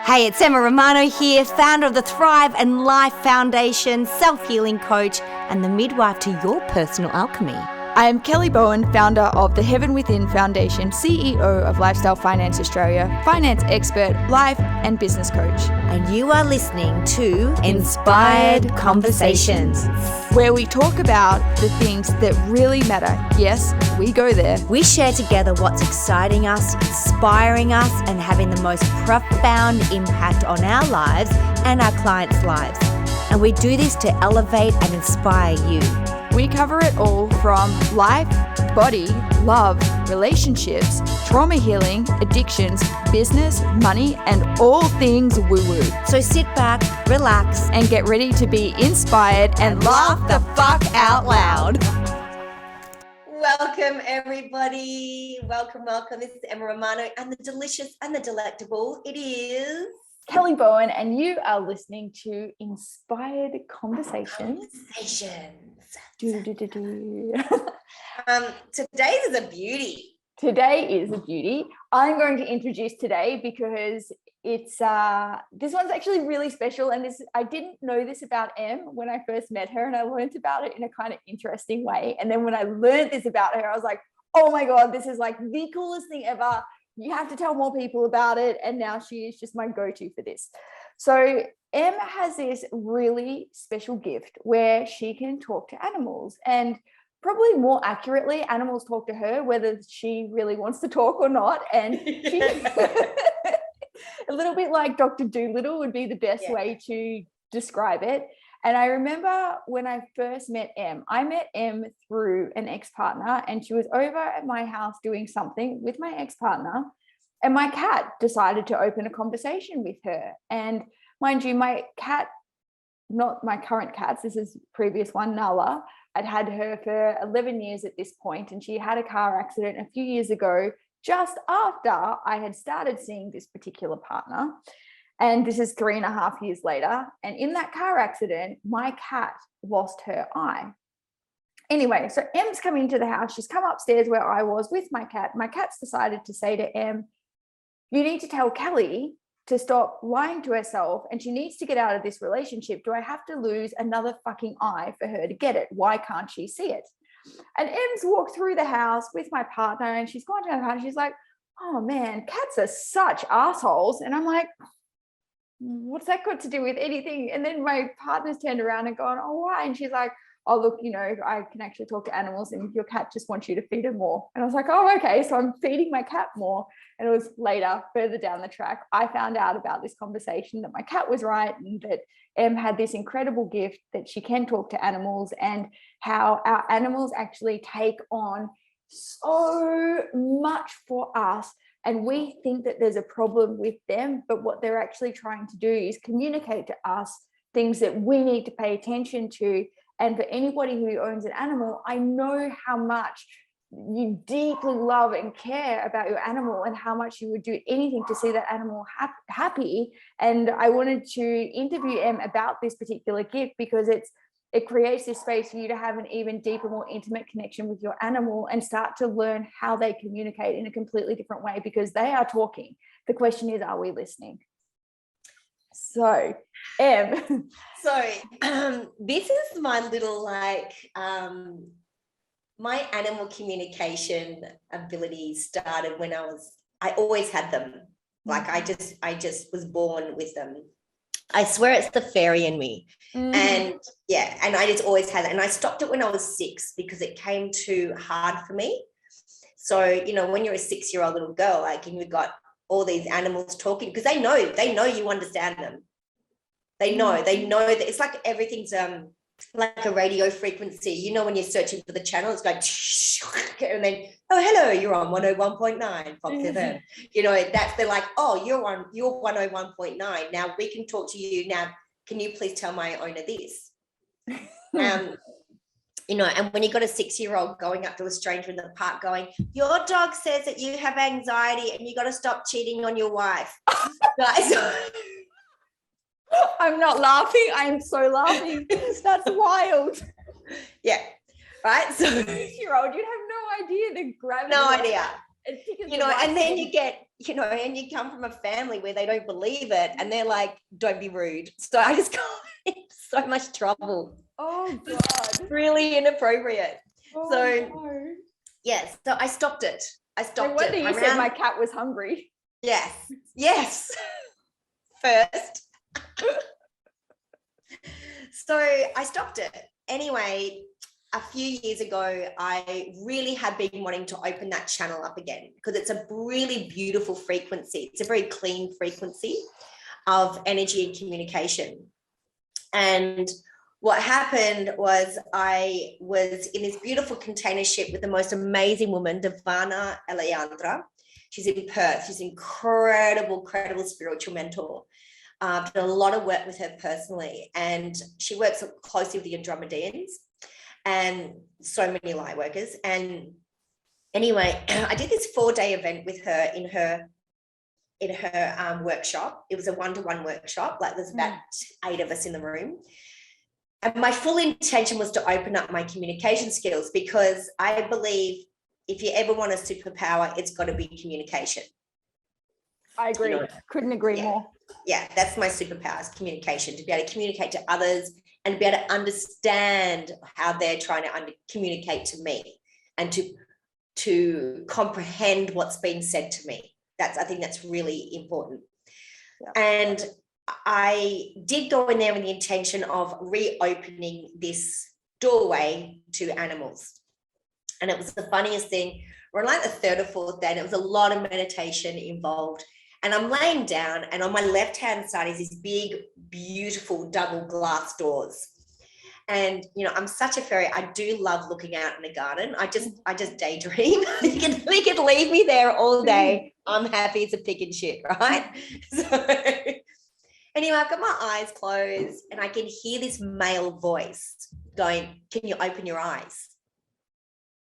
Hey, it's 𝗓𝗵𝘆 here, founder of the Thrive and Life Foundation, self-healing coach, and the midwife to your personal alchemy. I am 𝗘𝗽𝗿𝗄𝗏, founder of the Heaven Within Foundation, CEO of Lifestyle Finance Australia, finance expert, life and business coach. And you are listening to Inspired Conversations, where we talk about the things that really matter. Yes, we go there. We share together what's exciting us, inspiring us, and having the most profound impact on our lives and our clients' lives. And we do this to elevate and inspire you. We cover it all from life, body, love, relationships, trauma healing, addictions, business, money, and all things woo-woo. So sit back, relax, and get ready to be inspired and laugh the fuck out loud. Welcome, everybody. Welcome. This is 𝗓𝗵𝘆 and the delicious and the delectable. It is 𝗘𝗽𝗿𝗄𝗏, and you are listening to Inspired Conversations. Today's is a beauty. Today is a beauty. I'm going to introduce today because it's this one's actually really special, and I didn't know this about Em when I first met her, and I learned about it in a kind of interesting way. And then when I learned this about her, I was like, oh my god, this is like the coolest thing ever. You have to tell more people about it. And now she is just my go-to for this. So Em has this really special gift where she can talk to animals, and probably more accurately, animals talk to her, whether she really wants to talk or not. And she, a little bit like Dr. Dolittle would be the best way to describe it. And I remember when I first met Em, I met Em through an ex-partner, and she was over at my house doing something with my ex-partner, and my cat decided to open a conversation with her. And mind you, my cat, not my current cats, this is previous one, Nala, I'd had her for 11 years at this point, and she had a car accident a few years ago, just after I had started seeing this particular partner. And this is 3.5 years later. And in that car accident, my cat lost her eye. Anyway, so Em's come into the house. She's come upstairs where I was with my cat. My cat's decided to say to Em, you need to tell Kelly to stop lying to herself, and she needs to get out of this relationship. Do I have to lose another fucking eye for her to get it? Why can't she see it? And Em's walked through the house with my partner, and she's gone to her partner. She's like, oh man, cats are such assholes. And I'm like, what's that got to do with anything? And then my partner's turned around and gone, oh, why? And she's like, oh, look, you know, I can actually talk to animals, and your cat just wants you to feed her more. And I was like, oh, okay. So I'm feeding my cat more. And it was later, further down the track, I found out about this conversation that my cat was right, and that Em had this incredible gift that she can talk to animals, and how our animals actually take on so much for us. And we think that there's a problem with them, but what they're actually trying to do is communicate to us things that we need to pay attention to. And for anybody who owns an animal, I know how much you deeply love and care about your animal, and how much you would do anything to see that animal happy. And I wanted to interview Em about this particular gift because it creates this space for you to have an even deeper, more intimate connection with your animal, and start to learn how they communicate in a completely different way, because they are talking. The question is, are we listening? So, Em. This is my little, my animal communication abilities started when I always had them. Like I just was born with them. I swear it's the fairy in me. And I just always had it. And I stopped it when I was 6 because it came too hard for me. So, you know, when you're a 6-year-old little girl, like, and you've got all these animals talking, because they know you understand them. They know that it's like everything's like a radio frequency. You know, when you're searching for the channel, it's like, and then, oh, hello, you're on 101.9 Fox FM. You know, they're like, oh, you're 101.9. Now we can talk to you. Now, can you please tell my owner this? You know, and when you got a 6-year-old going up to a stranger in the park going, your dog says that you have anxiety and you got to stop cheating on your wife. Guys. I'm not laughing. I am so laughing. That's wild. Yeah. Right. So 6-year-old, you'd have no idea the gravity. No idea. you know, and then you get, you know, and you come from a family where they don't believe it and they're like, don't be rude. So I just got in so much trouble. Oh God. Really inappropriate. Oh, So no. yes, so I stopped it. No wonder you said my cat was hungry. Yes. First. So I stopped it. Anyway, a few years ago, I really have been wanting to open that channel up again because it's a really beautiful frequency. It's a very clean frequency of energy and communication. And what happened was I was in this beautiful containership with the most amazing woman, 𝗓𝗏 She's in Perth. She's an incredible spiritual mentor. I've done a lot of work with her personally, and she works closely with the Andromedeans and so many light workers. And anyway, I did this 4-day event with her in her workshop. It was a 1-to-1 workshop. Like there's about 8 of us in the room. And my full intention was to open up my communication skills because I believe if you ever want a superpower, it's got to be communication. I agree. You know, couldn't agree more. Yeah, that's my superpower, is communication, to be able to communicate to others and be able to understand how they're trying to communicate to me and to comprehend what's being said to me. I think that's really important. Yeah. And I did go in there with the intention of reopening this doorway to animals. And it was the funniest thing. We're on like the 3rd or 4th day, and it was a lot of meditation involved. And I'm laying down, and on my left-hand side is these big, beautiful double glass doors. And, you know, I'm such a fairy. I do love looking out in the garden. I just daydream. You can leave me there all day. I'm happy as a pig in shit, right? So anyway, I've got my eyes closed and I can hear this male voice going, can you open your eyes?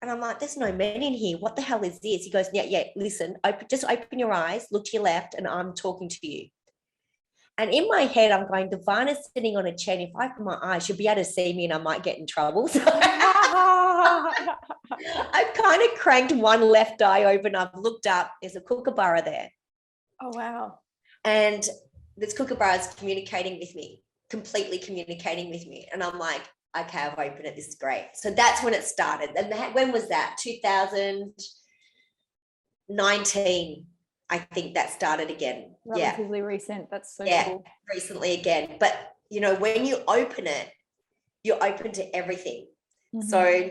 And I'm like, there's no men in here. What the hell is this? He goes, yeah, listen, just open your eyes, look to your left, and I'm talking to you. And in my head, I'm going, Ivana's sitting on a chair. And if I open my eyes, she'll be able to see me and I might get in trouble. So I kind of cranked one left eye open. I've looked up. There's a kookaburra there. Oh, wow. And this kookaburra is communicating with me, completely communicating with me. And I'm like, okay, I've opened it. This is great. So that's when it started. And when was that? 2019. I think that started again. Relatively recent. That's so cool. Recently again. But, you know, when you open it, you're open to everything. Mm-hmm.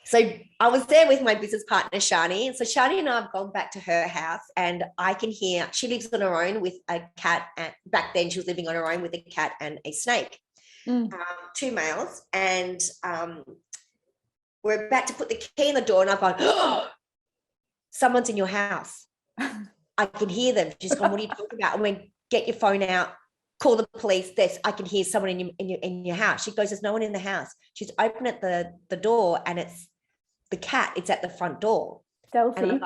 So I was there with my business partner, Shani. So Shani and I have gone back to her house, and I can hear, she lives on her own with a cat. And back then she was living on her own with a cat and a snake. 2 males, and we're about to put the key in the door, and I've gone, oh, someone's in your house. I can hear them. She's gone, what are you talking about? I went, get your phone out, call the police. I can hear someone in your house. She goes, there's no one in the house. She's opened at the door, and it's the cat. It's at the front door. Selfie. And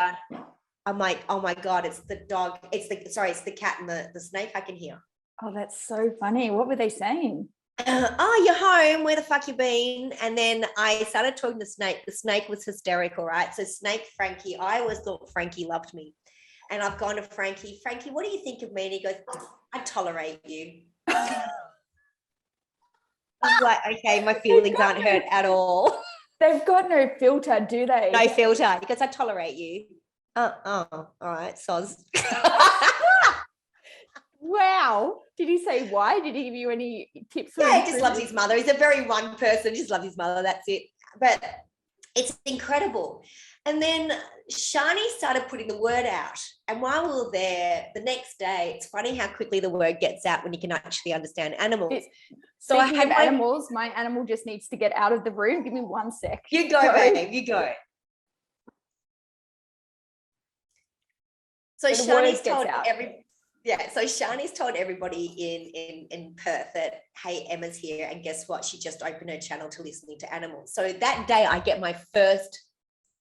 I'm like, oh my God, it's the dog. It's the cat and the snake I can hear. Oh, that's so funny. What were they saying? Oh, you're home. Where the fuck you been? And then I started talking to Snake. The snake was hysterical, right? So Snake, Frankie, I always thought Frankie loved me. And I've gone to Frankie, what do you think of me? And he goes, I tolerate you. I'm like, okay, my feelings aren't hurt at all. They've got no filter, do they? No filter. He goes, I tolerate you. All right, soz. Wow. Did he say why? Did he give you any tips? Yeah, he just loves his mother. He's a very one person, just loves his mother. That's it. But it's incredible. And then Shani started putting the word out. And while we were there, the next day, it's funny how quickly the word gets out when you can actually understand animals. So I have animals. My animal just needs to get out of the room. Give me 1 sec. You go, babe. You go. So Shani's told Shani's told everybody in Perth that, hey, Emma's here, and guess what? She just opened her channel to listening to animals. So that day I get my first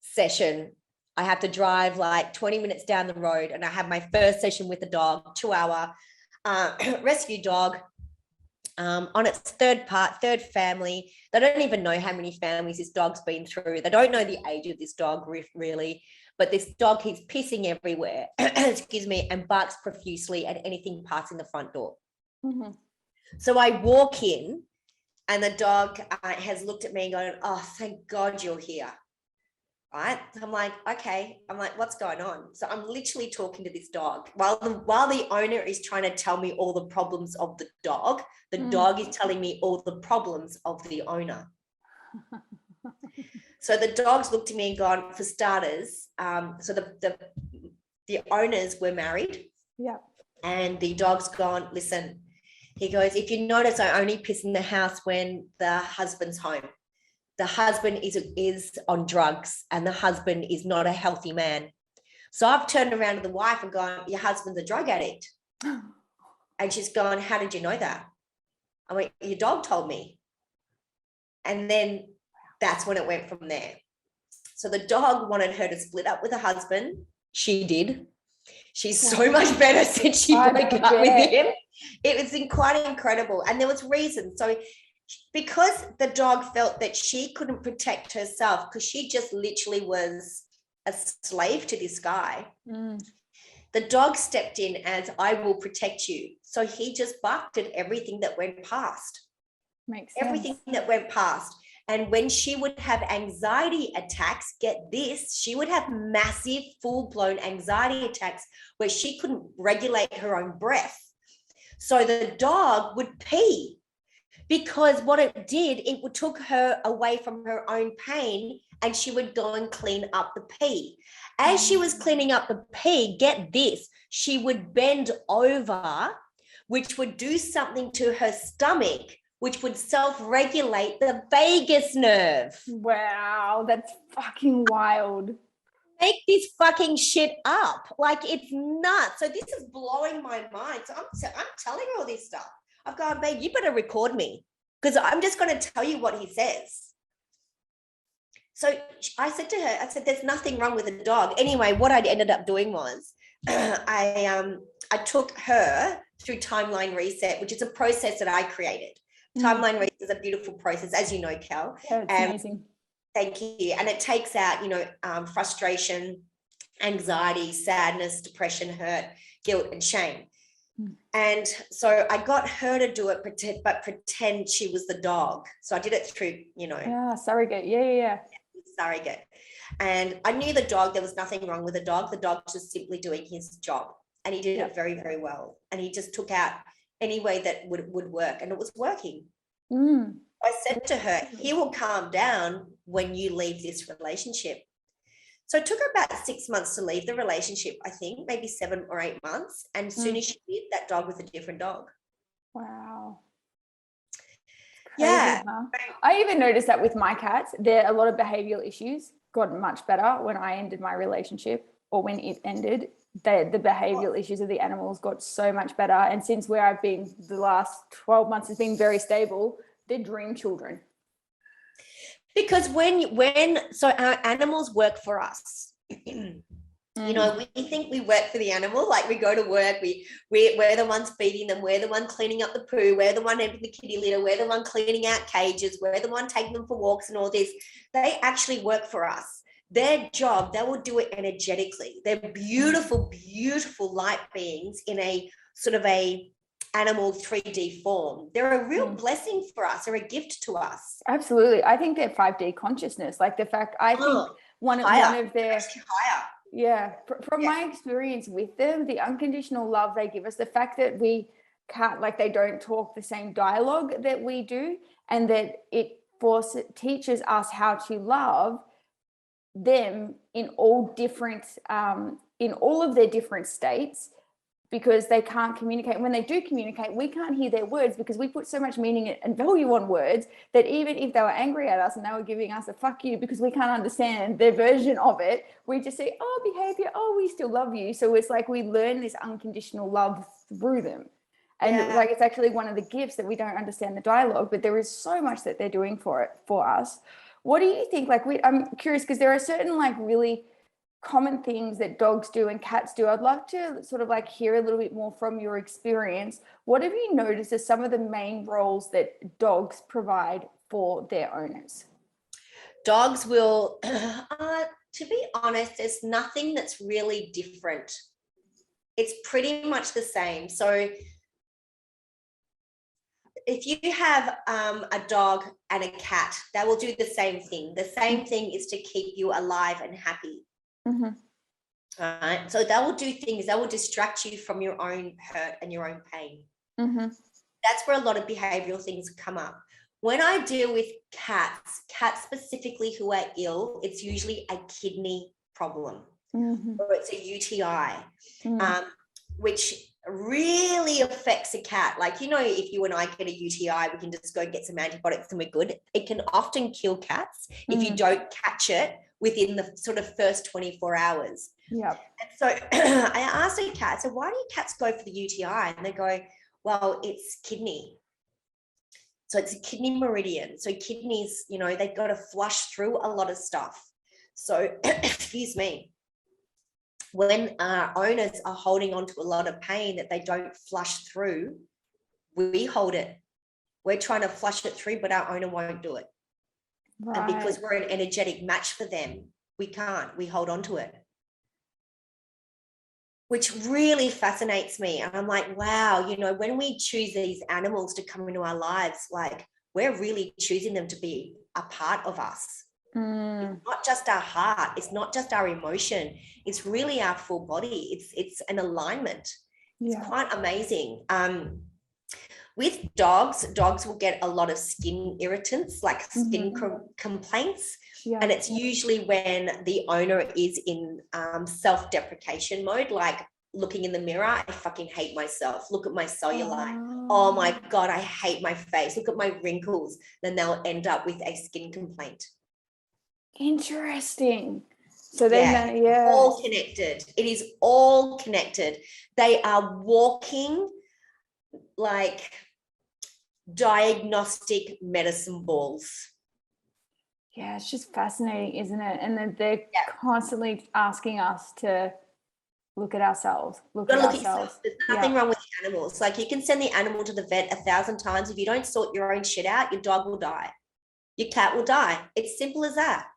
session. I have to drive like 20 minutes down the road, and I have my first session with the dog, 2-hour rescue dog, on its third family. They don't even know how many families this dog's been through. They don't know the age of this dog really, but this dog keeps pissing everywhere, excuse me, and barks profusely at anything passing the front door. Mm-hmm. So I walk in and the dog has looked at me and gone, oh, thank God you're here. Right. I'm like, okay. I'm like, what's going on? So I'm literally talking to this dog while the owner is trying to tell me all the problems of the dog. The dog is telling me all the problems of the owner. So the dog's looked at me and gone, for starters, so the owners were married. Yeah. And the dog's gone, listen, he goes, if you notice, I only piss in the house when the husband's home. The husband is on drugs and the husband is not a healthy man. So I've turned around to the wife and gone, your husband's a drug addict. And she's gone, how did you know that? I went, your dog told me. And then that's when it went from there. So the dog wanted her to split up with her husband. She did. She's so much better since she broke up with him. It was quite incredible. And there was reasons. So because the dog felt that she couldn't protect herself because she just literally was a slave to this guy, the dog stepped in as, I will protect you. So he just barked at everything that went past. Makes sense. Everything that went past. And when she would have anxiety attacks, get this, she would have massive full-blown anxiety attacks where she couldn't regulate her own breath. So the dog would pee. Because what it did, it took her away from her own pain and she would go and clean up the pee. As she was cleaning up the pee, get this, she would bend over, which would do something to her stomach, which would self-regulate the vagus nerve. Wow, that's fucking wild. Make this fucking shit up. Like, it's nuts. So this is blowing my mind. So I'm telling her all this stuff. I've gone, babe, you better record me because I'm just going to tell you what he says. So I said to her, there's nothing wrong with the dog. Anyway, what I ended up doing was I took her through Timeline Reset, which is a process that I created. Timeline Reset is a beautiful process, as you know, Kel. Yeah, it's amazing. Thank you. And it takes out, frustration, anxiety, sadness, depression, hurt, guilt, and shame. And so I got her to do it, pretend she was the dog. So I did it through, Yeah, surrogate. Yeah. Surrogate. And I knew the dog, there was nothing wrong with the dog. The dog was just simply doing his job. And he did it very, very well. And he just took out any way that would work. And it was working. I said to her, he will calm down when you leave this relationship. So it took her about 6 months to leave the relationship, I think, maybe 7 or 8 months. And as soon as she did, that dog was a different dog. Wow. Yeah. Huh? I even noticed that with my cats, there are a lot of behavioral issues got much better when I ended my relationship or when it ended. The behavioral issues of the animals got so much better. And since where I've been, the last 12 months has been very stable. They're dream children. Because so our animals work for us. We think we work for the animal, like we go to work, we're the ones feeding them, we're the one cleaning up the poo, we're the one emptying the kitty litter, we're the one cleaning out cages, we're the one taking them for walks and all this. They actually work for us. Their job, they will do it energetically. They're beautiful, beautiful light beings in a sort of a animal 3D form. They're a real blessing for us. They're a gift to us. Absolutely. I think they're 5D consciousness. Like the fact, I think one of their higher. Yeah. From my experience with them, the unconditional love they give us, the fact that we can't, like, they don't talk the same dialogue that we do, and that it teaches us how to love them in all different, in all of their different states, because they can't communicate. When they do communicate, we can't hear their words because we put so much meaning and value on words that even if they were angry at us and they were giving us a fuck you because we can't understand their version of it, we just say, oh, behavior, oh, we still love you. So it's like we learn this unconditional love through them. And like, it's actually one of the gifts that we don't understand the dialogue, but there is so much that they're doing for us. What do you think? Like, I'm curious because there are certain like really common things that dogs do and cats do. I'd love to sort of like hear a little bit more from your experience. What have you noticed as some of the main roles that dogs provide for their owners? Dogs will, To be honest, there's nothing that's really different. It's pretty much the same. So if you have a dog and a cat, they will do the same thing. The same thing is to keep you alive and happy. Mm-hmm. All right. So they will do things, they will distract you from your own hurt and your own pain. Mm-hmm. That's where a lot of behavioral things come up. When I deal with cats specifically who are ill, it's usually a kidney problem, Mm-hmm. or it's a UTI, Mm-hmm. which really affects a cat. Like, you know, if you and I get a UTI, we can just go get some antibiotics and we're good. It can often kill cats if you don't catch it within the sort of first 24 hours. Yeah. And so I asked a cat, so why do cats go for the UTI? And they go, well, it's kidney. So it's a kidney meridian. So kidneys, you know, they've got to flush through a lot of stuff. So, excuse me, when our owners are holding on to a lot of pain that they don't flush through, we hold it. We're trying to flush it through, but our owner won't do it. Right. And because we're an energetic match for them, we can't. We hold on to it, which really fascinates me. And I'm like, wow, you know, when we choose these animals to come into our lives, like, we're really choosing them to be a part of us. It's not just our heart, it's not just our emotion, it's really our full body. It's an alignment. Yeah. It's quite amazing. With dogs will get a lot of skin irritants, like skin complaints. Yeah. And it's usually when the owner is in self-deprecation mode, like looking in the mirror, I fucking hate myself. Look at my cellulite. Oh my God, I hate my face. Look at my wrinkles. Then they'll end up with a skin complaint. Interesting. So then, all connected. It is all connected. They are walking like diagnostic medicine balls. Yeah, it's just fascinating, isn't it? And then they're constantly asking us to look at ourselves. Look at ourselves. There's nothing wrong with the animals. Like, you can send the animal to the vet 1,000 times. If you don't sort your own shit out, your dog will die. Your cat will die. It's simple as that.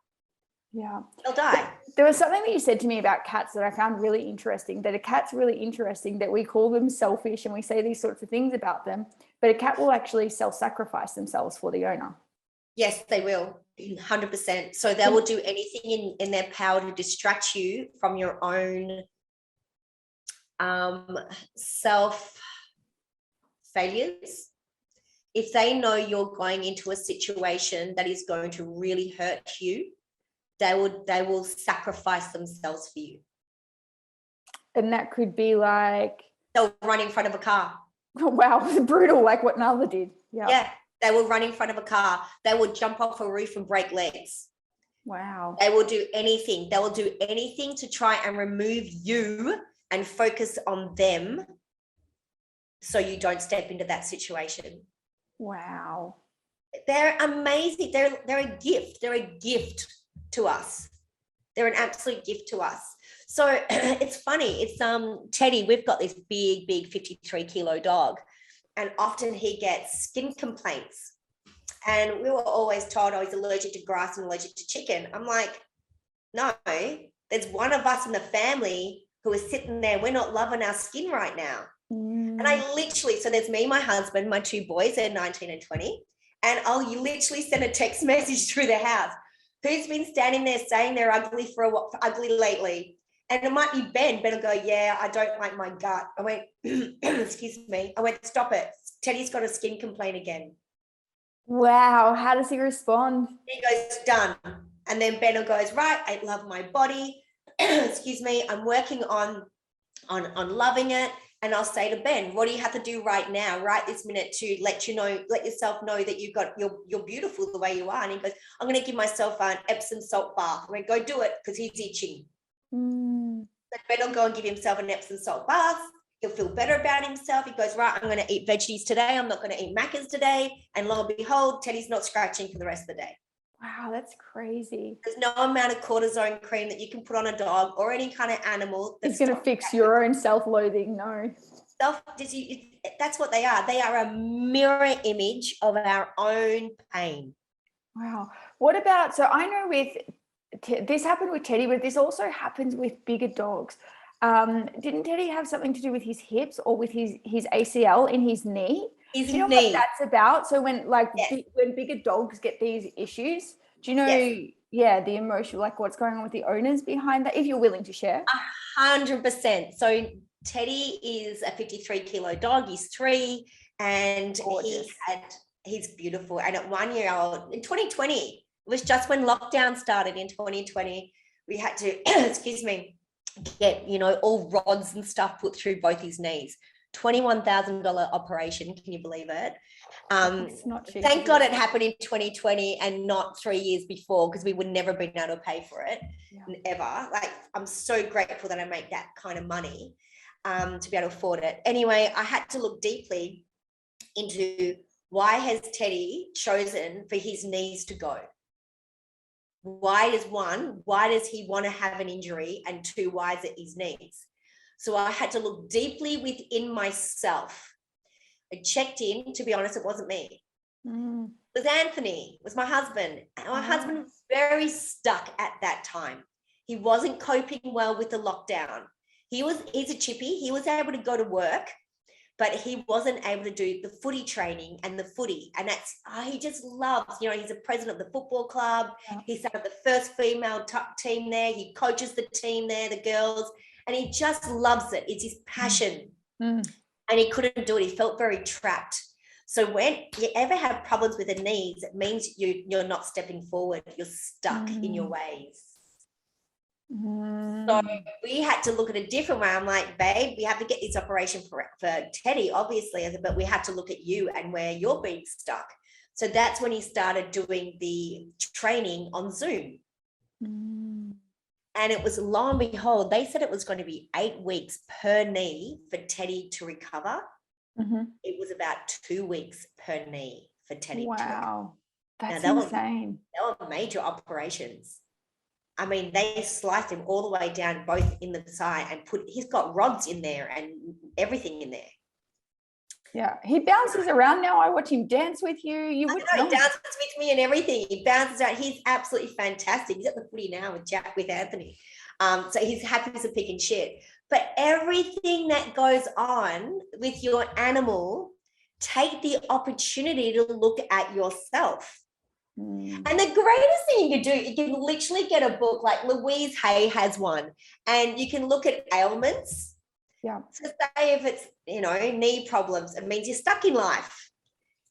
Yeah. They'll die. There was something that you said to me about cats that I found really interesting, that a cat's really interesting, that we call them selfish and we say these sorts of things about them, but a cat will actually self-sacrifice themselves for the owner. Yes, they will. 100%. So they will do anything in their power to distract you from your own self failures. If they know you're going into a situation that is going to really hurt you, they will sacrifice themselves for you. And that could be like, they'll run in front of a car. Oh, wow, brutal, like what Nala did. Yeah, they will run in front of a car. They will jump off a roof and break legs. Wow. They will do anything. They will do anything to try and remove you and focus on them so you don't step into that situation. Wow. They're amazing. They're a gift. They're a gift to us. They're an absolute gift to us. So it's funny. It's Teddy, we've got this big 53 kilo dog, and often he gets skin complaints. And we were always told, oh, he's allergic to grass and allergic to chicken. I'm like, no, there's one of us in the family who is sitting there. We're not loving our skin right now. And I literally, so there's me, my husband, my two boys, they're 19 and 20. And I'll literally send a text message through the house. Who's been standing there saying they're ugly ugly lately? And it might be Ben. Ben will go, yeah, I don't like my gut. I went, excuse me. I went, stop it. Teddy's got a skin complaint again. Wow. How does he respond? He goes, done. And then Ben goes, right, I love my body. Excuse me. I'm working on loving it. And I'll say to Ben, what do you have to do right now, right this minute, to let yourself know that you're beautiful the way you are? And he goes, I'm going to give myself an Epsom salt bath. I went, go do it, because he's itching. So Ben will go and give himself an Epsom salt bath. He'll feel better about himself. He goes, right, I'm going to eat veggies today. I'm not going to eat macas today. And lo and behold, Teddy's not scratching for the rest of the day. Wow, that's crazy. There's no amount of cortisone cream that you can put on a dog or any kind of animal it's going to fix your own self-loathing. No. That's what they are. They are a mirror image of our own pain. Wow. What about, so I know with this happened with Teddy, but this also happens with bigger dogs. Didn't Teddy have something to do with his hips or with his ACL in his knee? His do you know knee. what that's about? So when Yes. when bigger dogs get these issues, do you know, the emotion, like what's going on with the owners behind that, if you're willing to share? 100%. So Teddy is a 53-kilo dog. He's 3, and Gorgeous. he's beautiful. And at 1 year old, in 2020, it was just when lockdown started in 2020, we had to, excuse me, get, you know, all rods and stuff put through both his knees. $21,000 operation. Can you believe it? It's not cheap. Thank God it happened in 2020 and not 3 years before, because we would never been able to pay for it ever. Like, I'm so grateful that I make that kind of money to be able to afford it. Anyway, I had to look deeply into why has Teddy chosen for his knees to go? Why does he want to have an injury? And 2, why is it his knees? So I had to look deeply within myself. I checked in. To be honest, it wasn't me. It was Anthony. It was my husband. And my husband was very stuck at that time. He wasn't coping well with the lockdown. He's a chippy. He was able to go to work, but he wasn't able to do the footy training and the footy. And that's, he just loves, you know, he's a president of the football club. He started the first female team there. He coaches the team there, the girls, and he just loves it. It's his passion. And he couldn't do it. He felt very trapped. So when you ever have problems with the knees, it means you're not stepping forward. You're stuck in your ways. So we had to look at a different way. I'm like, babe, we have to get this operation for Teddy, obviously. I said, but we have to look at you and where you're being stuck. So that's when he started doing the training on Zoom. And it was, lo and behold, they said it was going to be 8 weeks per knee for Teddy to recover. It was about 2 weeks per knee for Teddy to recover. Wow, that's insane. They were major operations. I mean, they sliced him all the way down, both in the side, and he's got rods in there and everything in there. Yeah, he bounces around now. I watch him dance with you. He dances with me and everything. He bounces out. He's absolutely fantastic. He's at the footy now with Anthony. So he's happy as a pig in shit. But everything that goes on with your animal, take the opportunity to look at yourself. And the greatest thing you can do, you can literally get a book, like Louise Hay has one, and you can look at ailments. Yeah. So say if it's, you know, knee problems, it means you're stuck in life.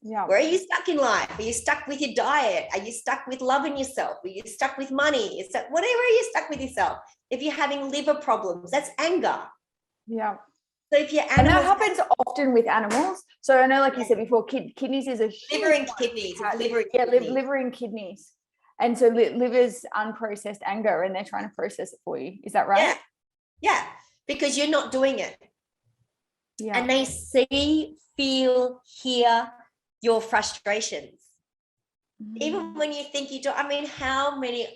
Yeah. Where are you stuck in life? Are you stuck with your diet? Are you stuck with loving yourself? Are you stuck with money? Is that whatever you're stuck with yourself? If you're having liver problems, that's anger. Yeah. So if your animals, and that happens often with animals. So I know, like you said before, kidneys is a liver and kidneys. Liver and kidneys. And so liver's unprocessed anger, and they're trying to process it for you. Is that right? Yeah. Because you're not doing it. Yeah. And they see, feel, hear your frustrations. Even when you think you do. I mean, how many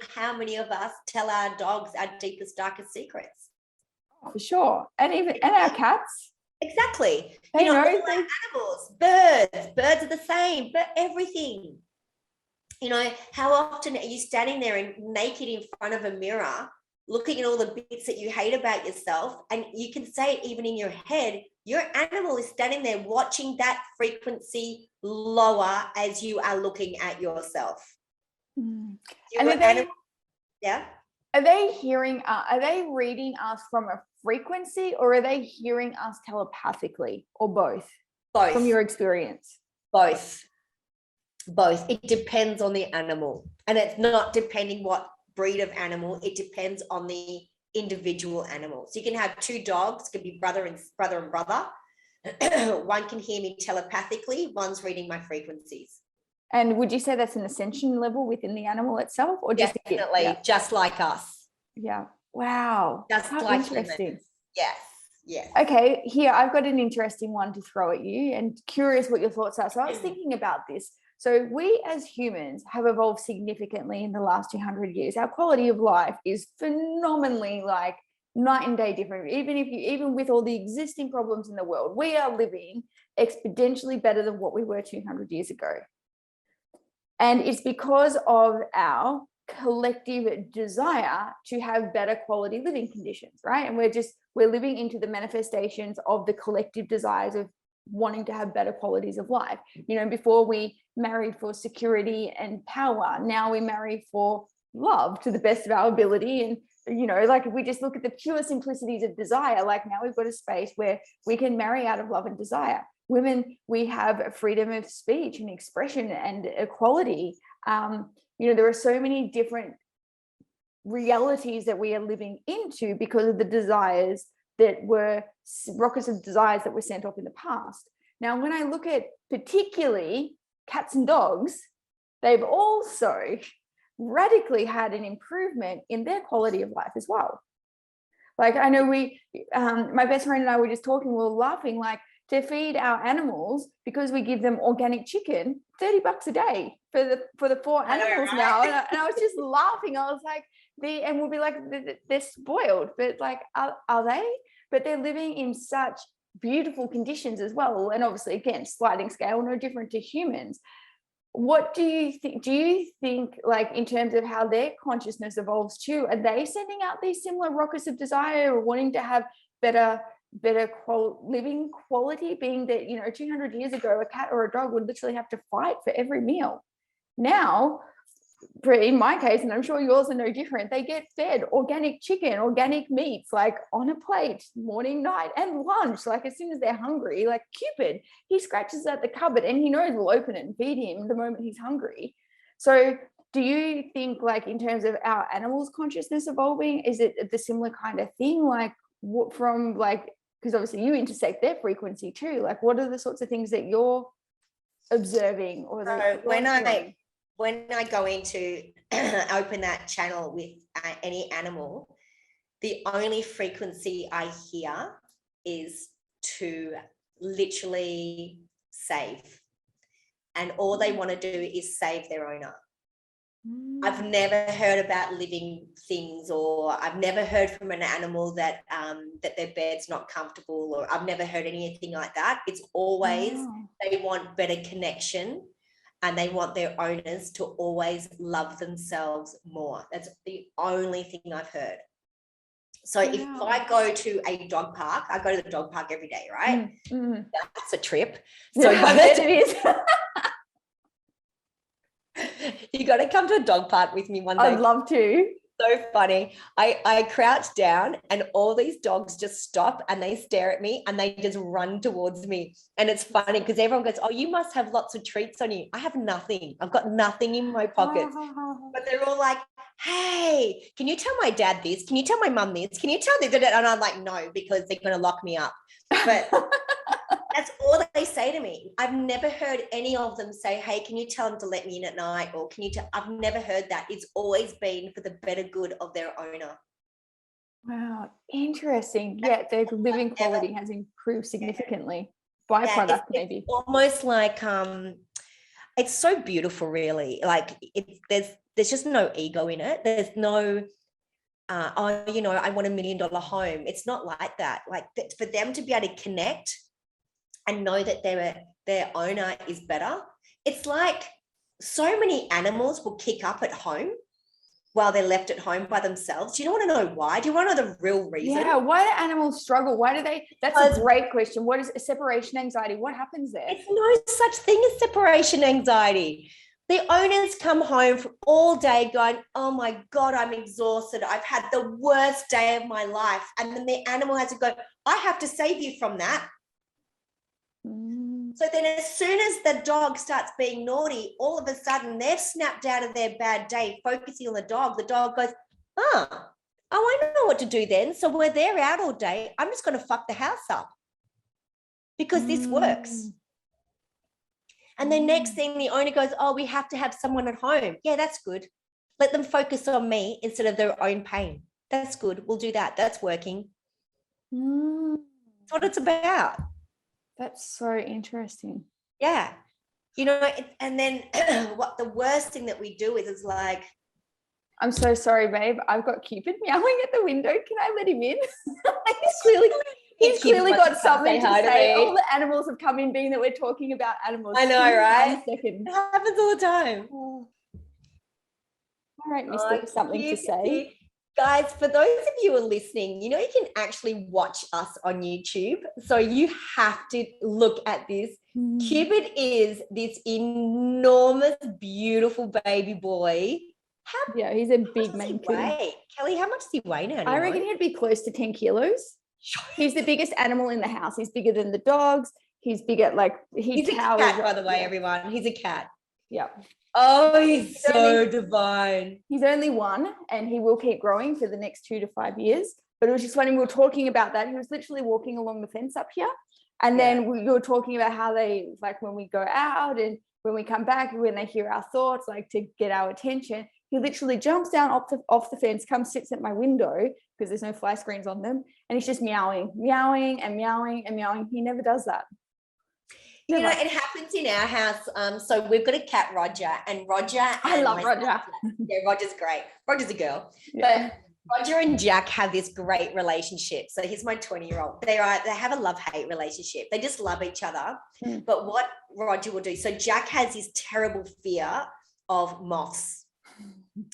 of us tell our dogs our deepest, darkest secrets? For sure. And our cats. Exactly. They know animals, birds are the same, but everything. You know, how often are you standing there and naked in front of a mirror, looking at all the bits that you hate about yourself, and you can say it even in your head, your animal is standing there watching that frequency lower as you are looking at yourself. And are they reading us from a frequency, or are they hearing us telepathically, or both? Both. From your experience? Both. It depends on the animal, and it's not depending what breed of animal. It depends on the individual animal. So you can have 2 dogs, could be brother and brother. One can hear me telepathically, one's reading my frequencies. And would you say that's an ascension level within the animal itself, or just definitely just like us? Yeah. Wow. Just like interesting. Yes. Okay, here I've got an interesting one to throw at you, and curious what your thoughts are. So I was thinking about this. So we as humans have evolved significantly in the last 200 years. Our quality of life is phenomenally, like, night and day different. Even with all the existing problems in the world, we are living exponentially better than what we were 200 years ago. And it's because of our collective desire to have better quality living conditions, right? And we're living into the manifestations of the collective desires of wanting to have better qualities of life. You know, before we married for security and power, now we marry for love to the best of our ability. And, you know, like if we just look at the pure simplicities of desire, like now we've got a space where we can marry out of love and desire. Women, we have freedom of speech and expression and equality. You know, there are so many different realities that we are living into because of the desires that were rockets of desires that were sent off in the past. Now, when I look at particularly cats and dogs, they've also radically had an improvement in their quality of life as well. Like I know my best friend and I were just talking, we were laughing, like to feed our animals, because we give them organic chicken, $30 a day for the 4 animals now. And I was just laughing. I was like, and we'll be like, they're spoiled, but like, are they? But they're living in such beautiful conditions as well. And obviously, again, sliding scale, no different to humans. What do you think? Do you think, like, in terms of how their consciousness evolves too, are they sending out these similar rockets of desire or wanting to have better living quality, being that, you know, 200 years ago, a cat or a dog would literally have to fight for every meal. Now, in my case, and I'm sure yours are no different, they get fed organic chicken, organic meats, like on a plate, morning, night, and lunch. Like as soon as they're hungry, like Cupid, he scratches at the cupboard and he knows we'll open it and feed him the moment he's hungry. So do you think, like, in terms of our animals' consciousness evolving, is it the similar kind of thing? Like what from, like, because obviously you intersect their frequency too. Like what are the sorts of things that you're observing? Or so when I go into open that channel with any animal, the only frequency I hear is to literally save. And all they want to do is save their owner. I've never heard about living things, or I've never heard from an animal that their bed's not comfortable, or I've never heard anything like that. It's always they want better connection. And they want their owners to always love themselves more. That's the only thing I've heard. So if I go to a dog park, I go to the dog park every day, right? That's a trip. So it is. You got to come to a dog park with me one day. I'd love to. So funny. I crouch down and all these dogs just stop and they stare at me and they just run towards me. And it's funny because everyone goes, oh, you must have lots of treats on you. I have nothing. I've got nothing in my pockets. But they're all like, hey, can you tell my dad this? Can you tell my mum this? Can you tell this? And I'm like, no, because they're going to lock me up. But that's all they say to me. I've never heard any of them say, hey, can you tell them to let me in at night? Or can you I've never heard that. It's always been for the better good of their owner. Wow, interesting. Yeah, their living quality has improved significantly. Byproduct, maybe. Almost like it's so beautiful, really. Like there's just no ego in it. There's no oh, you know, I want $1 million home. It's not like that. Like for them to be able to connect and know that their owner is better. It's like so many animals will kick up at home while they're left at home by themselves. Do you want to know why? Do you want to know the real reason? Yeah, why do animals struggle? Why do they? That's a great question. What is separation anxiety? What happens there? It's no such thing as separation anxiety. The owners come home from all day going, oh my God, I'm exhausted. I've had the worst day of my life. And then the animal has to go, I have to save you from that. So then as soon as the dog starts being naughty, all of a sudden they've snapped out of their bad day, focusing on the dog. The dog goes, oh, I know what to do then. So when they're out all day, I'm just going to fuck the house up because this works. And then next thing the owner goes, oh, we have to have someone at home. Yeah, that's good. Let them focus on me instead of their own pain. That's good. We'll do that. That's working. That's what it's about. That's so interesting. Yeah. You know, and then what the worst thing that we do is like, I'm so sorry, babe. I've got Cupid meowing at the window. Can I let him in? He's clearly got something to say. All the animals have come in, being that we're talking about animals. I know, right? 1 second. It happens all the time. All right, Mr. Something to say. Guys, for those of you who are listening, you can actually watch us on YouTube. So you have to look at this. Cupid is this enormous, beautiful baby boy. Yeah, he's a big man. Kelly, how much does he weigh now? I reckon he'd be close to 10 kilos. He's the biggest animal in the house. He's bigger than the dogs. He's bigger, he's a cat, by the way, everyone. He's a cat. Yeah. Oh, he's so divine. He's only one, and he will keep growing for the next 2 to 5 years. But it was just funny, we were talking about that. He was literally walking along the fence up here. And then we were talking about how they, when we go out and when we come back, when they hear our thoughts, to get our attention, he literally jumps down off the fence, comes, sits at my window because there's no fly screens on them. And he's just meowing and meowing and meowing. He never does that. It happens in our house. So we've got a cat, Roger, and Roger. I love Roger. Yeah, Roger's great. Roger's a girl. Yeah. But Roger and Jack have this great relationship. So he's my 20-year-old. They have a love-hate relationship. They just love each other. But what Roger will do, so Jack has this terrible fear of moths,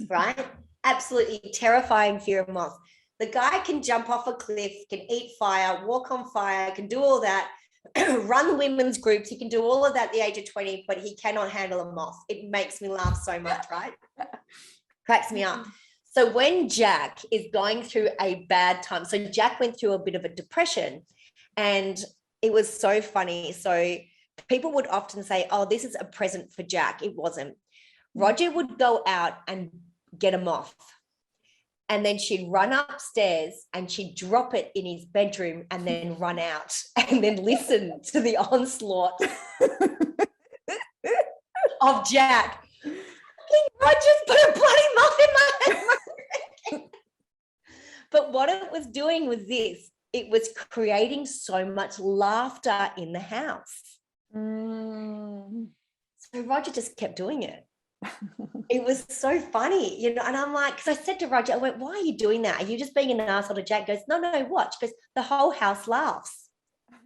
right? Absolutely terrifying fear of moths. The guy can jump off a cliff, can eat fire, walk on fire, can do all that. Run women's groups, he can do all of that at the age of 20, but he cannot handle a moth. It makes me laugh so much, right? Cracks me up. So when Jack is going through a bad time, so Jack went through a bit of a depression, and it was so funny. So people would often say, oh, this is a present for Jack. It wasn't. Roger would go out and get a moth, and then she'd run upstairs and she'd drop it in his bedroom and then run out and then listen to the onslaught of Jack. Roger's put a bloody moth in my head. But what it was doing was this. It was creating so much laughter in the house. So Roger just kept doing it. It was so funny, and I'm like, because I said to Roger, I went, why are you doing that? Are you just being an asshole to Jack? He goes, no, watch, because the whole house laughs.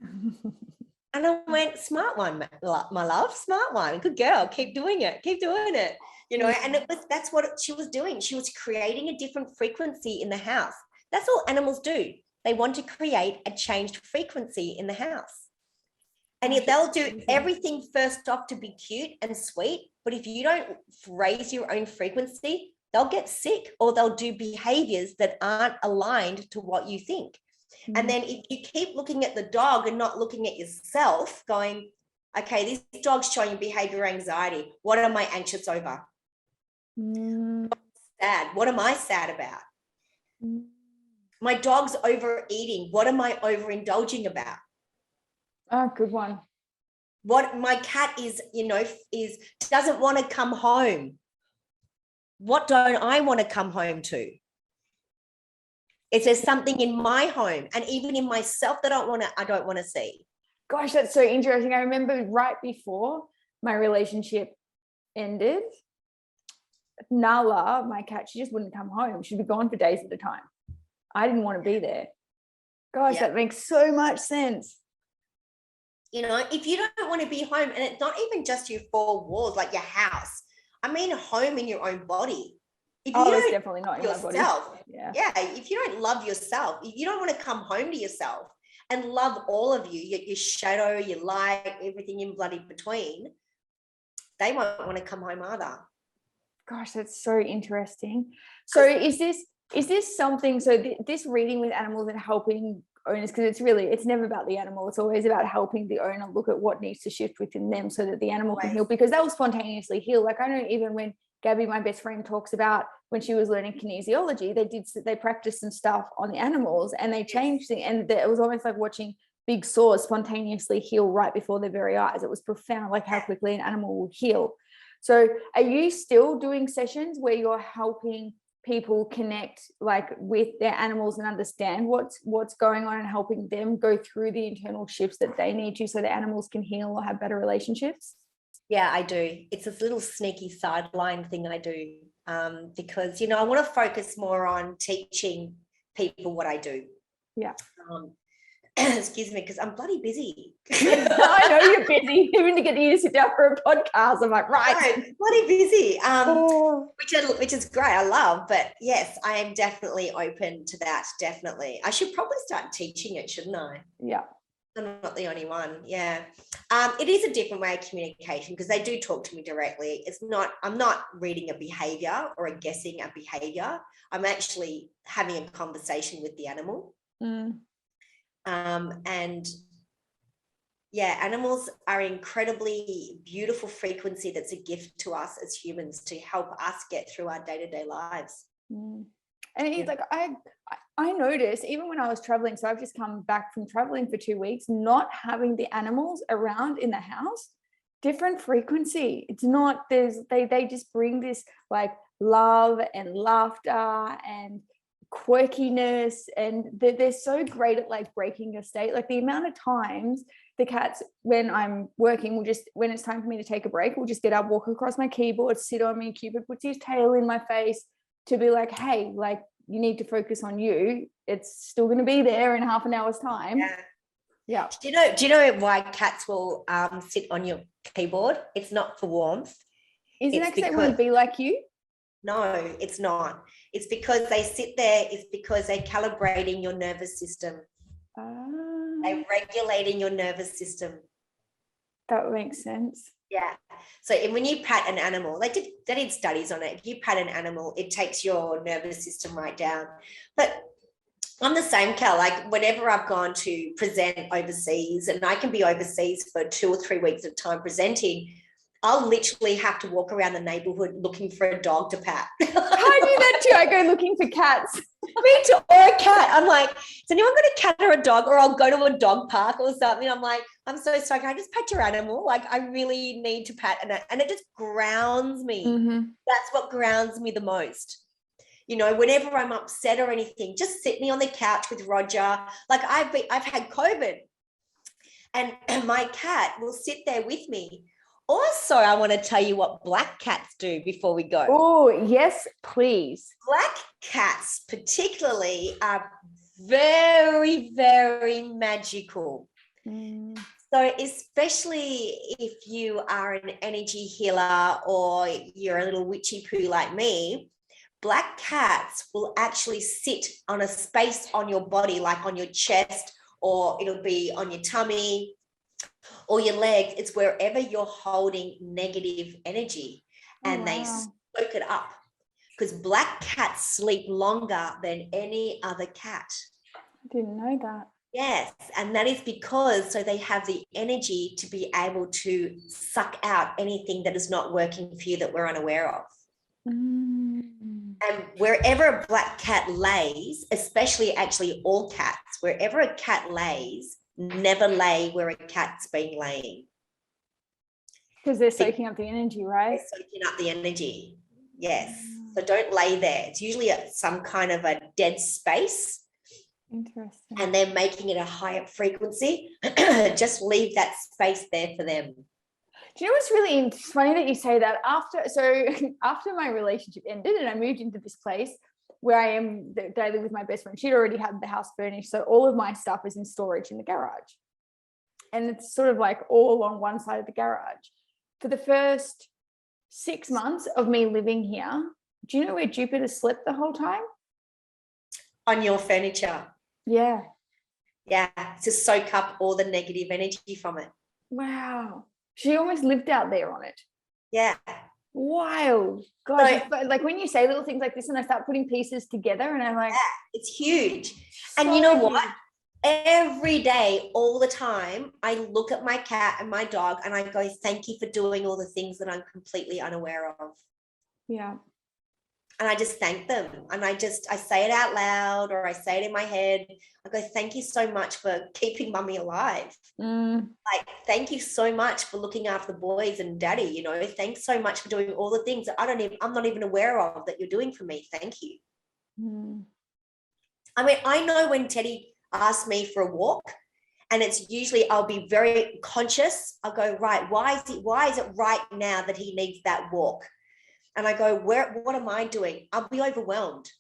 And I went, smart one, my love, smart one, good girl, keep doing it, and that's what she was doing. She was creating a different frequency in the house. That's all animals do. They want to create a changed frequency in the house. And they'll do everything first off to be cute and sweet. But if you don't raise your own frequency, they'll get sick, or they'll do behaviors that aren't aligned to what you think. And then if you keep looking at the dog and not looking at yourself, going, okay, this dog's showing behavioral anxiety. What am I anxious over? Sad. What am I sad about? My dog's overeating. What am I overindulging about? Oh, good one. What my cat is doesn't want to come home. What don't I want to come home to? Is there something in my home and even in myself that I don't want to see? Gosh, that's so interesting. I remember right before my relationship ended, Nala, my cat, she just wouldn't come home. She'd be gone for days at a time. I didn't want to be there. Gosh, that makes so much sense. If you don't want to be home, and it's not even just your four walls, like your house, I mean home in your own body. If you it's definitely not yourself. In my body. Yeah. If you don't love yourself, if you don't want to come home to yourself and love all of you, your shadow, your light, everything in bloody between, they won't want to come home either. Gosh, that's so interesting. So is this something, so this reading with animals and helping owners, because it's never about the animal, it's always about helping the owner look at what needs to shift within them so that the animal can heal, because they'll spontaneously heal. Like I know even when Gabby, my best friend, talks about when she was learning kinesiology, they practiced some stuff on the animals and they changed things, and it was almost like watching big sores spontaneously heal right before their very eyes. It was profound, like how quickly an animal will heal. So are you still doing sessions where you're helping people connect with their animals and understand what's going on and helping them go through the internal shifts that they need to so the animals can heal or have better relationships? Yeah, I do. It's a little sneaky sideline thing I do because, I want to focus more on teaching people what I do. Yeah. excuse me, because I'm bloody busy. I know you're busy. Even to get you to sit down for a podcast, I'm like, right. No, bloody busy. Which is great. I love, but yes, I am definitely open to that. Definitely. I should probably start teaching it, shouldn't I? Yeah. I'm not the only one. Yeah. It is a different way of communication because they do talk to me directly. I'm not reading a behavior or guessing a behavior. I'm actually having a conversation with the animal. And yeah, animals are incredibly beautiful frequency. That's a gift to us as humans to help us get through our day-to-day lives. And it's like, I noticed even when I was traveling, so I've just come back from traveling for 2 weeks, not having the animals around in the house, different frequency. It's not, they just bring this like love and laughter and quirkiness, and they're so great at like breaking your state. Like the amount of times the cats, when I'm working, when it's time for me to take a break, will just get up, walk across my keyboard, sit on me. Cupid puts his tail in my face to be like, hey, like you need to focus on you. It's still going to be there in half an hour's time. Yeah. Do you know why cats will sit on your keyboard? It's not for warmth. Isn't it because they want to be like you? No, it's not. It's because they sit there. It's because they're calibrating your nervous system. They're regulating your nervous system. That makes sense. Yeah. So when you pat an animal, they did studies on it. If you pat an animal, it takes your nervous system right down. But I'm the same, Cal. Like whenever I've gone to present overseas, and I can be overseas for 2 or 3 weeks at a time presenting, I'll literally have to walk around the neighborhood looking for a dog to pat. I do that too. I go looking for cats. Me too, or a cat. I'm like, is anyone got a cat or a dog? Or I'll go to a dog park or something. I'm like, I'm so sorry. Can I just pet your animal? Like, I really need to pat, and it just grounds me. That's what grounds me the most. You know, whenever I'm upset or anything, just sit me on the couch with Roger. Like I've had COVID, and my cat will sit there with me. Also, I want to tell you what black cats do before we go. Oh, yes, please. Black cats particularly are very, very magical. So especially if you are an energy healer or you're a little witchy poo like me, black cats will actually sit on a space on your body, like on your chest, or it'll be on your tummy, or your legs. It's wherever you're holding negative energy, and they soak it up, because black cats sleep longer than any other cat. I didn't know that. Yes, and that is because they have the energy to be able to suck out anything that is not working for you that we're unaware of. And wherever a black cat lays, especially actually all cats, wherever a cat lays, never lay where a cat's been laying. Because they're soaking up the energy, right? They're soaking up the energy, yes. So don't lay there. It's usually at some kind of a dead space. Interesting. And they're making it a higher frequency. Just leave that space there for them. Do you know what's really funny that you say that? After my relationship ended and I moved into this place where I am daily with my best friend, she'd already had the house furnished. So all of my stuff is in storage in the garage. And it's sort of like all along one side of the garage. For the first 6 months of me living here, do you know where Jupiter slept the whole time? On your furniture. Yeah. Yeah, to soak up all the negative energy from it. Wow. She almost lived out there on it. Yeah. Wild. God, but like when you say little things like this and I start putting pieces together and I'm like, yeah, it's huge. And you know what? Every day, all the time, I look at my cat and my dog and I go, thank you for doing all the things that I'm completely unaware of. Yeah. And I just thank them. And I say it out loud, or I say it in my head. I go, thank you so much for keeping mummy alive. Like, thank you so much for looking after the boys and daddy, you know, thanks so much for doing all the things that I'm not even aware of that you're doing for me. Thank you. I mean, I know when Teddy asks me for a walk, and it's usually I'll be very conscious. I'll go, right, why is it right now that he needs that walk? And I go, what am I doing? I'll be overwhelmed.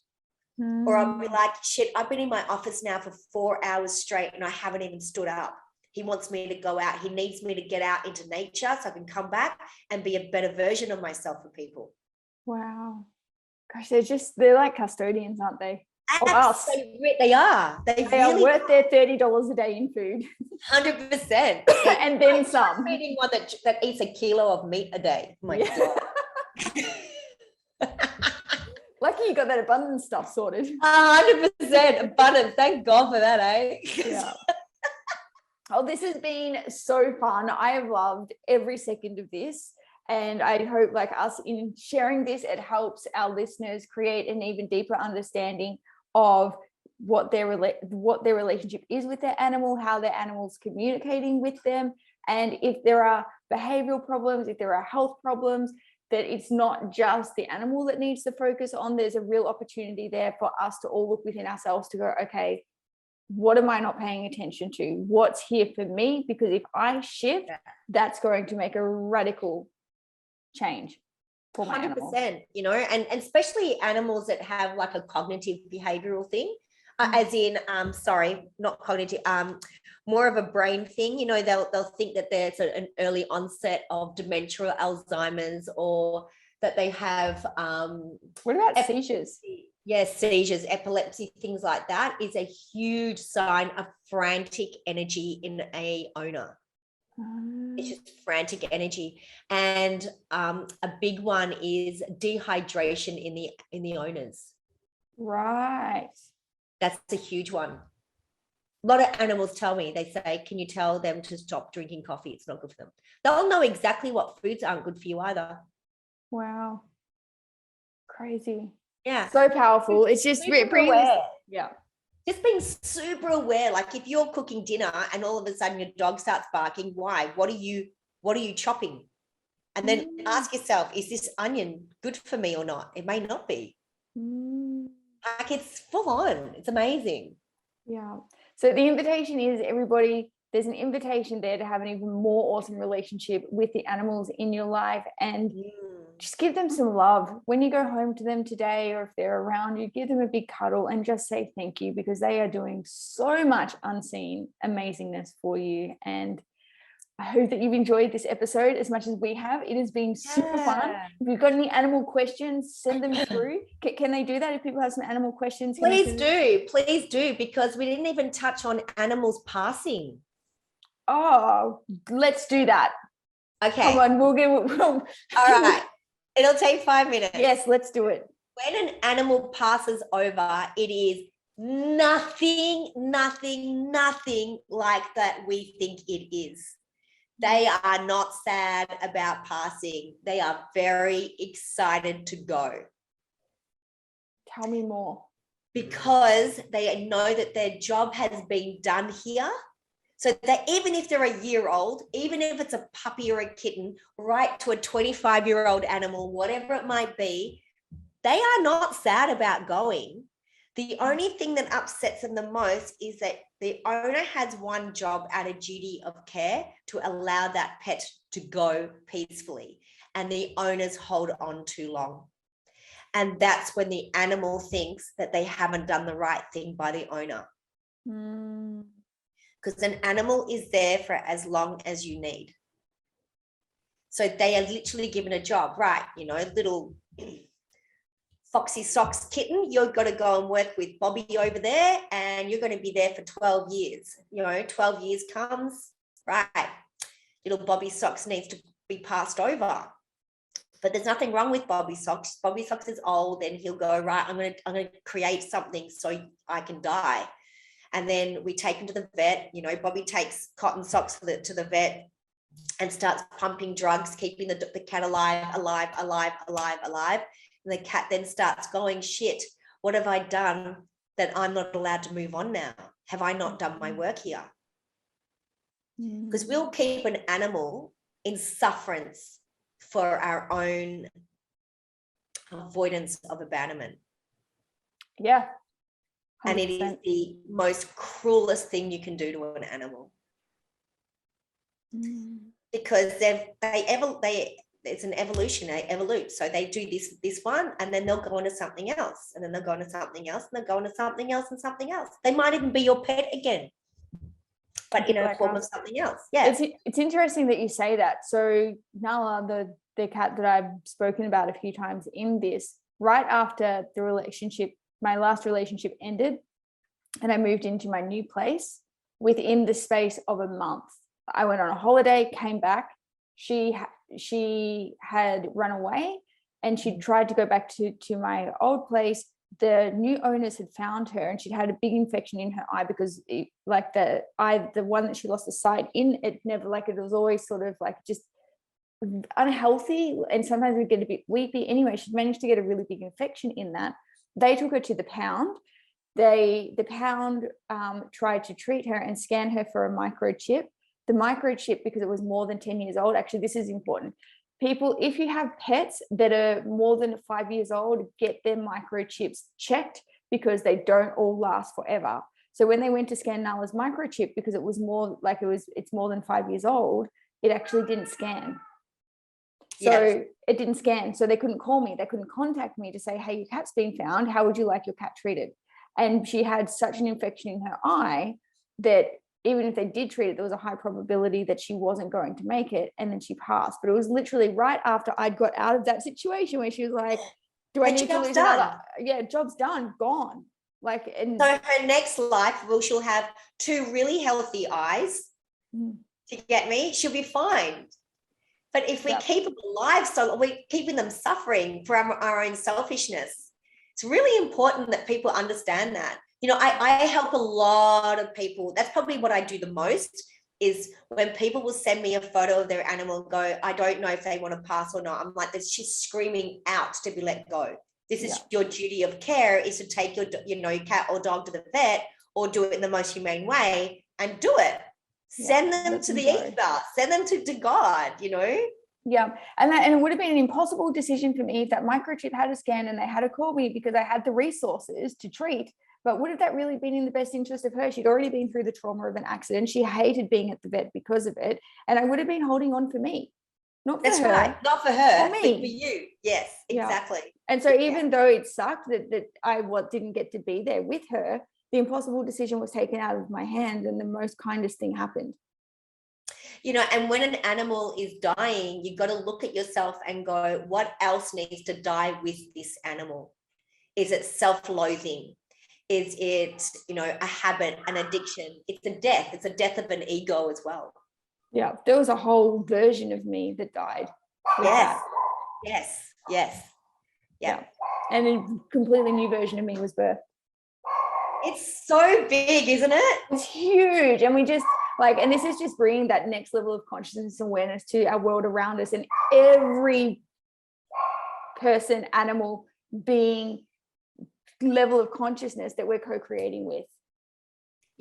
Or I'll be like, shit, I've been in my office now for 4 hours straight and I haven't even stood up. He wants me to go out. He needs me to get out into nature so I can come back and be a better version of myself for people. Wow. Gosh, they're like custodians, aren't they? Of us. They are. They really are worth their $30 a day in food. 100%. And then some. Feeding one that eats a kilo of meat a day. Oh my God. Lucky you got that abundance stuff sorted. 100% abundance. Thank God for that, eh? Yeah. Oh, this has been so fun. I have loved every second of this. And I hope, like us, in sharing this, it helps our listeners create an even deeper understanding of what their relationship is with their animal, how their animal's communicating with them, and if there are behavioral problems, if there are health problems, that it's not just the animal that needs to focus on. There's a real opportunity there for us to all look within ourselves to go, okay, what am I not paying attention to? What's here for me? Because if I shift, that's going to make a radical change for my 100%, animal. You know, and especially animals that have like a cognitive behavioral thing, as in, not cognitive, more of a brain thing. You know, they'll think that there's an early onset of dementia or Alzheimer's, or that they have what about seizures? Yes, seizures, epilepsy, things like that is a huge sign of frantic energy in a owner. It's just frantic energy. And a big one is dehydration in the owners. Right. That's a huge one. A lot of animals tell me, they say, can you tell them to stop drinking coffee? It's not good for them. They'll know exactly what foods aren't good for you either. Wow. Crazy. Yeah. So powerful. It's just pretty aware. Yeah. Just being super aware. Like if you're cooking dinner and all of a sudden your dog starts barking, why? What are you chopping? And then ask yourself, is this onion good for me or not? It may not be. Like it's full on. It's amazing. Yeah. So the invitation is, everybody, there's an invitation there to have an even more awesome relationship with the animals in your life, and just give them some love. When you go home to them today, or if they're around you, give them a big cuddle and just say thank you, because they are doing so much unseen amazingness for you. And I hope that you've enjoyed this episode as much as we have. It has been super fun. If you've got any animal questions, send them through. Can they do that if people have some animal questions? Please do, because we didn't even touch on animals passing. Oh, let's do that. Okay. Come on, all right. It'll take 5 minutes. Yes, let's do it. When an animal passes over, it is nothing like that we think it is. They are not sad about passing. They are very excited to go. Tell me more. Because they know that their job has been done here. So that even if they're a year old, even if it's a puppy or a kitten, right to a 25-year-old animal, whatever it might be, they are not sad about going. The only thing that upsets them the most is that the owner has one job and a duty of care to allow that pet to go peacefully, and the owners hold on too long. And that's when the animal thinks that they haven't done the right thing by the owner. Because an animal is there for as long as you need. So they are literally given a job, right? You know, little Foxy Socks kitten, you've got to go and work with Bobby over there, and you're going to be there for 12 years. You know, 12 years comes, right? Little Bobby Socks needs to be passed over. But there's nothing wrong with Bobby Socks. Bobby Socks is old, and he'll go, right, I'm going to create something so I can die. And then we take him to the vet. You know, Bobby takes Cotton Socks to the vet and starts pumping drugs, keeping the cat alive. And the cat then starts going, shit, what have I done that I'm not allowed to move on now? Have I not done my work here? Because we'll keep an animal in sufferance for our own avoidance of abandonment. Yeah. 100%. And it is the most cruelest thing you can do to an animal. Because they it's an evolution, they evolve. So they do this one, and then they'll go into something else, and then they'll go into something else, and they'll go into something else and something else. They might even be your pet again, but in a form of something else. Yeah. It's interesting that you say that. So Nala, the cat that I've spoken about a few times in this, right after my last relationship ended and I moved into my new place, within the space of a month, I went on a holiday, came back. She had run away and she'd tried to go back to my old place. The new owners had found her and she'd had a big infection in her eye because the one that she lost the sight in, it was always sort of like just unhealthy, and sometimes we'd get a bit weepy. Anyway, she'd managed to get a really big infection in that. They took her to the pound. The pound tried to treat her and scan her for a microchip. The microchip, because it was more than 10 years old, actually, this is important. People, if you have pets that are more than 5 years old, get their microchips checked because they don't all last forever. So when they went to scan Nala's microchip, because it was it's more than 5 years old, it actually didn't scan. So It didn't scan. So they couldn't call me. They couldn't contact me to say, hey, your cat's been found. How would you like your cat treated? And she had such an infection in her eye that even if they did treat it, there was a high probability that she wasn't going to make it. And then she passed. But it was literally right after I'd got out of that situation where she was like, do I need to lose another? Yeah, job's done, gone. So her next life, she'll have 2 really healthy eyes. To get me, she'll be fine. But if we keep them alive, so we're keeping them suffering for our own selfishness. It's really important that people understand that. I help a lot of people. That's probably what I do the most, is when people will send me a photo of their animal and go, I don't know if they want to pass or not. I'm like, she's screaming out to be let go. This is your duty of care, is to take your cat or dog to the vet, or do it in the most humane way and do it. Send them to the ether, send them to God, Yeah. And it would have been an impossible decision for me if that microchip had a scan and they had to call me because I had the resources to treat. But would have that really been in the best interest of her? She'd already been through the trauma of an accident. She hated being at the vet because of it. And I would have been holding on for me. Not for her. That's right. Not for her, for me. But for you. Yes, exactly. And so even though it sucked that I didn't get to be there with her, the impossible decision was taken out of my hands and the most kindest thing happened. And when an animal is dying, you've got to look at yourself and go, what else needs to die with this animal? Is it self-loathing? Is it, a habit, an addiction? It's a death. It's a death of an ego as well. Yeah, there was a whole version of me that died. Yes. Yeah. And a completely new version of me was birthed. It's so big, isn't it? It's huge. And we just and this is just bringing that next level of consciousness and awareness to our world around us, and every person, animal, being, level of consciousness that we're co-creating with.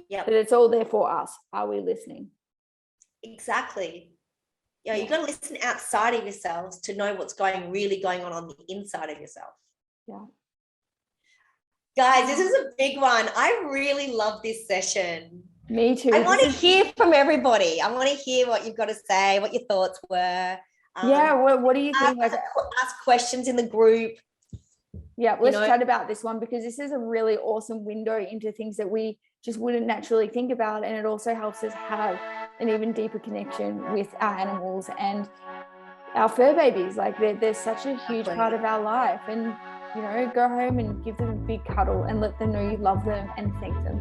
Yeah. That it's all there for us. Are we listening? Exactly. You've got to listen outside of yourselves to know what's really going on the inside of yourself. Yeah. Guys, this is a big one. I really love this session. Me too. I want to hear from everybody. I want to hear what you've got to say, what your thoughts were. What do you think? Ask questions in the group. Yeah, let's chat about this one, because this is a really awesome window into things that we just wouldn't naturally think about. And it also helps us have an even deeper connection with our animals and our fur babies. They're such a huge part of our life. And, go home and give them a big cuddle and let them know you love them and thank them.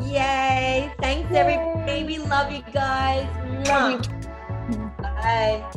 Yay. Thanks, everybody. We love you guys. Love you. Bye.